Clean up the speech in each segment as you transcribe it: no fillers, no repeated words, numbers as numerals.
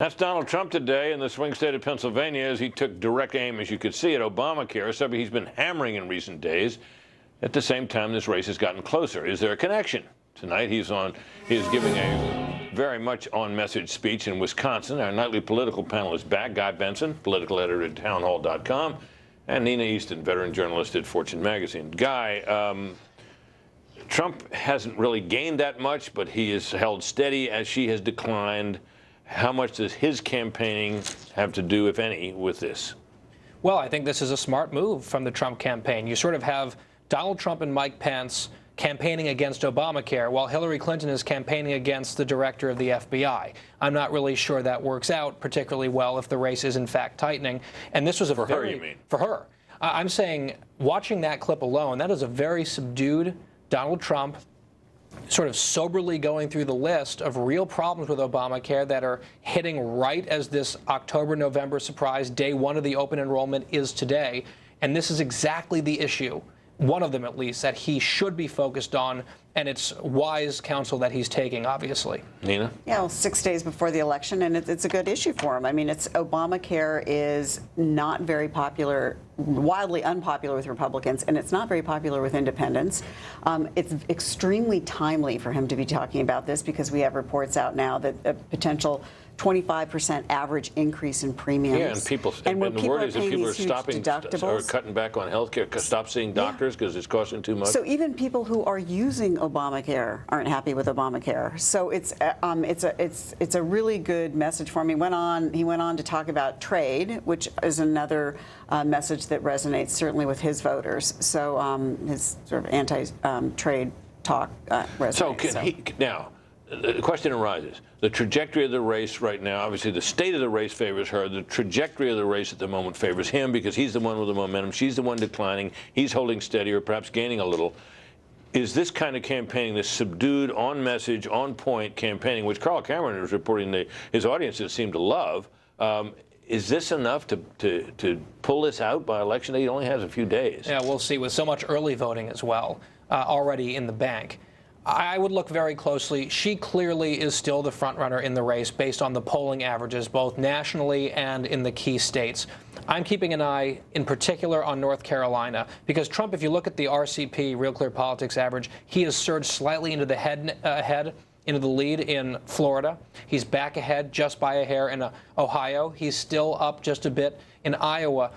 That's Donald Trump today in the swing state of Pennsylvania as he took direct aim, as you could see, at Obamacare, something he's been hammering in recent days. At the same time, this race has gotten closer. Is there a connection? Tonight, he is giving a very much on-message speech in Wisconsin. Our nightly political panel is back. Guy Benson, political editor at townhall.com, and Nina Easton, veteran journalist at Fortune magazine. Guy, Trump hasn't really gained that much, but he has held steady as she has declined. How much does his campaigning have to do, if any, with this? Well, I think this is a smart move from the Trump campaign. You sort of have Donald Trump and Mike Pence campaigning against Obamacare, while Hillary Clinton is campaigning against the director of the FBI. I'm not really sure that works out particularly well if the race is in fact tightening. And this was a for her, you mean? For her. I'm saying, watching that clip alone, that is a very subdued Donald Trump sort of soberly going through the list of real problems with Obamacare that are hitting right as this October-November surprise, day one of the open enrollment, is today. And this is exactly the issue, one of them at least, that he should be focused on, and it's wise counsel that he's taking, obviously. Nina? Yeah, well, 6 days before the election, and it's a good issue for him. I mean, Obamacare is not very popular, wildly unpopular with Republicans, and it's not very popular with independents. It's extremely timely for him to be talking about this because we have reports out now that a potential 25% average increase in premiums. Yeah, and people, and the word is that people are stopping or cutting back on health care, stop seeing doctors because it's costing too much. So even people who are using Obamacare aren't happy with Obamacare. So it's a really good message for him. He went on to talk about trade, which is another message that resonates certainly with his voters. So his sort of anti-trade talk resonates. Now, the question arises. The trajectory of the race right now, obviously the state of the race favors her. The trajectory of the race at the moment favors him because he's the one with the momentum. She's the one declining. He's holding steady or perhaps gaining a little. Is this kind of campaigning, this subdued, on-message, on-point campaigning, which Carl Cameron is reporting his audiences seem to love, is this enough to pull this out by election day? He only has a few days. Yeah, we'll see, with so much early voting as well already in the bank. I would look very closely. She clearly is still the front runner in the race based on the polling averages, both nationally and in the key states. I'm keeping an eye in particular on North Carolina because Trump, if you look at the RCP, Real Clear Politics average, he has surged slightly into the into the lead in Florida. He's back ahead just by a hair in Ohio. He's still up just a bit in Iowa.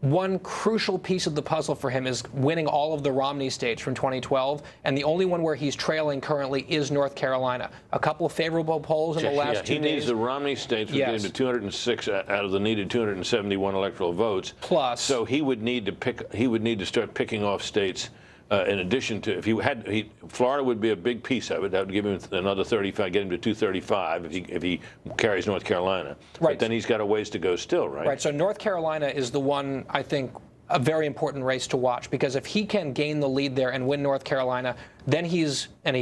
One crucial piece of the puzzle for him is winning all of the Romney states from 2012, and the only one where he's trailing currently is North Carolina. A couple of favorable polls in the last 2 days. He needs the Romney states, which get him to 206 out of the needed 271 electoral votes. Plus, so he would need to start picking off states. In addition to, Florida would be a big piece of it. That would give him another 35, get him to 235 if he carries North Carolina. Right. But then he's got a ways to go still, right? Right. So North Carolina is the one, I think, a very important race to watch, because if he can gain the lead there and win North Carolina, then he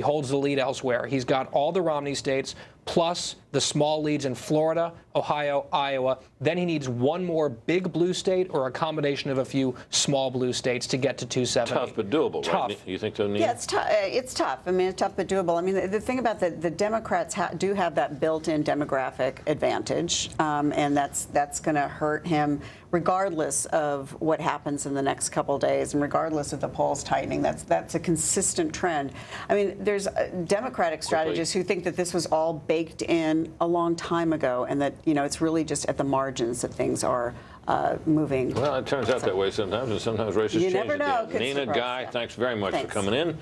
holds the lead elsewhere. He's got all the Romney states plus the small leads in Florida, Ohio, Iowa. Then he needs one more big blue state or a combination of a few small blue states to get to 270. Tough but doable, tough. Right? You think so, Nina? Yeah, it's tough. I mean, it's tough but doable. I mean, the thing about the Democrats do have that built-in demographic advantage, and that's going to hurt him regardless of what happens in the next couple of days and regardless of the polls tightening. That's a consistent trend. I mean, there's Democratic strategists who think that this was all baked in a long time ago and that, it's really just at the margins that things are moving. Well, it turns out that way sometimes, and sometimes races change. You never know. Nina, Guy, thanks very much for coming in.